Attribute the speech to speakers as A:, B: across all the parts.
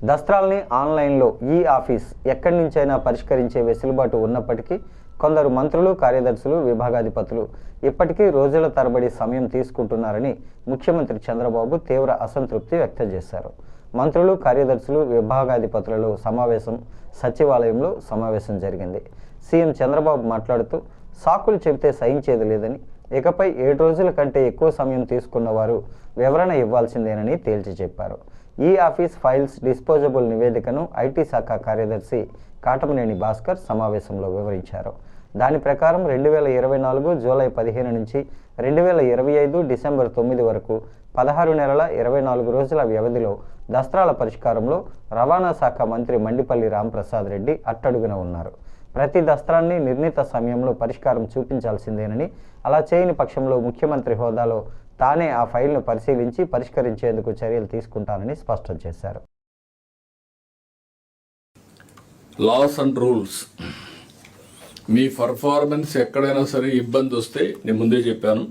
A: దస్త్రాల్ని ఆన్లైన్లో ఈ ఆఫీస్ ఎక్కడి నుంచైనా పరిష్కరించే వెసులుబాటు ఉన్నప్పటికీ కొందరు మంత్రులు, కార్యదర్శులు, విభాగాధిపతులు ఇప్పటికీ రోజుల తరబడి సమయం తీసుకుంటున్నారని ముఖ్యమంత్రి చంద్రబాబు తీవ్ర అసంతృప్తి వ్యక్తం చేశారు. మంత్రులు, కార్యదర్శులు, విభాగాధిపతులలో సచివాలయంలో సమావేశం జరిగింది. సీఎం చంద్రబాబు మాట్లాడుతూ సాకులు చెబితే సహించేది లేదని, ఇకపై 7 రోజుల కంటే ఎక్కువ సమయం తీసుకున్న వారు వివరణ ఇవ్వాల్సిందేనని తేల్చి చెప్పారు. ఈ ఆఫీస్ ఫైల్స్ డిస్పోజబుల్ నివేదికను ఐటీ శాఖ కార్యదర్శి కాటమనేని భాస్కర్ సమావేశంలో వివరించారు. దాని ప్రకారం 2024 జూలై 15 నుంచి 2025 డిసెంబర్ 9 వరకు 16 నెలల 24 రోజుల వ్యవధిలో దస్త్రాల పరిష్కారంలో రవాణా శాఖ మంత్రి మండిపల్లి రాంప్రసాద్ రెడ్డి అట్టడుగున ఉన్నారు. ప్రతి దస్త్రాన్ని నిర్ణీత సమయంలో పరిష్కారం చూపించాల్సిందేనని, అలా చేయని పక్షంలో ముఖ్యమంత్రి హోదాలో తానే ఆ ఫైల్ను పరిశీలించి పరిష్కరించేందుకు చర్యలు తీసుకుంటానని స్పష్టం చేశారు.
B: లాస్ అండ్ రూల్స్, మీ పర్ఫార్మెన్స్ ఎక్కడైనా సరే ఇబ్బంది వస్తే నేను ముందే చెప్పాను,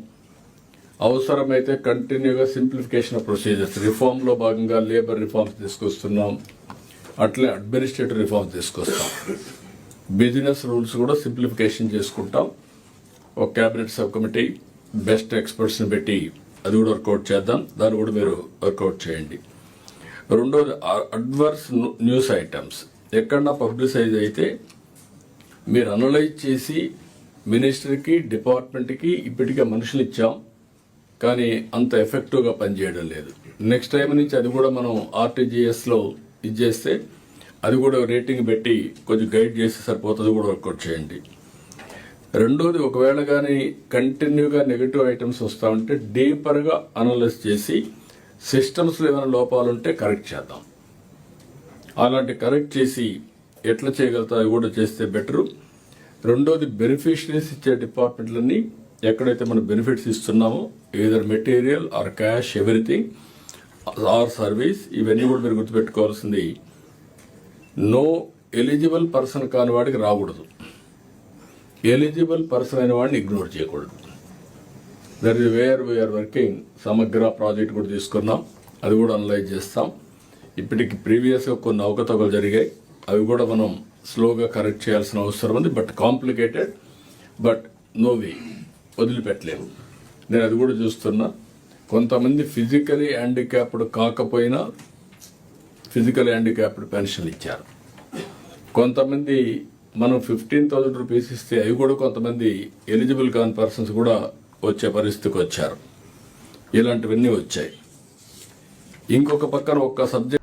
B: అవసరమైతే కంటిన్యూగా సింప్లిఫికేషన్ ఆఫ్ ప్రొసీజర్స్, రిఫార్మ్లో భాగంగా లేబర్ రిఫార్మ్స్ తీసుకొస్తున్నాం, అట్లే అడ్మినిస్ట్రేటివ్ రిఫార్మ్స్ తీసుకొస్తాం, బిజినెస్ రూల్స్ కూడా సింప్లిఫికేషన్ చేసుకుంటాం. ఒక క్యాబినెట్ సబ్ కమిటీ బెస్ట్ ఎక్స్పర్ట్స్ని పెట్టి అది కూడా వర్కౌట్ చేద్దాం, దాన్ని కూడా మీరు వర్కౌట్ చేయండి. రెండోది అడ్వర్స్ న్యూస్ ఐటమ్స్ ఎక్కడన్నా పబ్లిసైజ్ అయితే మీరు అనలైజ్ చేసి మినిస్టర్కి, డిపార్ట్మెంట్కి ఇప్పటికే మనుషులు ఇచ్చాం, కానీ అంత ఎఫెక్టివ్గా పనిచేయడం లేదు. నెక్స్ట్ టైం నుంచి అది కూడా మనం ఆర్టీజీఎస్లో ఇది చేస్తే అది కూడా రేటింగ్ పెట్టి కొంచెం గైడ్ చేసి సరిపోతుంది, కూడా వర్కౌట్ చేయండి. రెండోది, ఒకవేళ కానీ కంటిన్యూగా నెగిటివ్ ఐటమ్స్ వస్తూ ఉంటే డీపర్గా అనలైజ్ చేసి సిస్టమ్స్లో ఏమైనా లోపాలు ఉంటే కరెక్ట్ చేద్దాం. అలాంటి కరెక్ట్ చేసి ఎట్లా చేయగలుగుతా అవి కూడా చేస్తే బెటరు. రెండోది, బెనిఫిషరీస్ ఇచ్చే డిపార్ట్మెంట్లన్నీ ఎక్కడైతే మనం బెనిఫిట్స్ ఇస్తున్నామో, either material or cash, everything or service, ఇవన్నీ కూడా మీరు గుర్తుపెట్టుకోవాల్సింది. నో ఎలిజిబుల్ పర్సన్ కాని వాడికి రాకూడదు, ఎలిజిబుల్ పర్సన్ అయిన వాడిని ఇగ్నోర్ చేయకూడదు. That is where we are working. సమగ్ర ప్రాజెక్ట్ కూడా తీసుకున్నాం, అది కూడా అనలైజ్ చేస్తాం. ఇప్పటికి ప్రీవియస్గా కొన్ని అవకతవకలు జరిగాయి, అవి కూడా మనం స్లోగా కరెక్ట్ చేయాల్సిన అవసరం ఉంది. But complicated, but no way, వదిలిపెట్టలేము. నేను అది కూడా చూస్తున్నా. కొంతమంది ఫిజికలీ హ్యాండిక్యాప్డ్ కాకపోయినా ఫిజికల్ హ్యాండిక్యాప్డ్ పెన్షన్లు ఇచ్చారు. కొంతమంది మనం 15,000 రూపీస్ ఇస్తే అవి కూడా కొంతమంది ఎలిజిబుల్ కాని పర్సన్స్ కూడా వచ్చే పరిస్థితికి వచ్చారు. ఇలాంటివన్నీ వచ్చాయి. ఇంకొక పక్కన ఒక్క సబ్జెక్ట్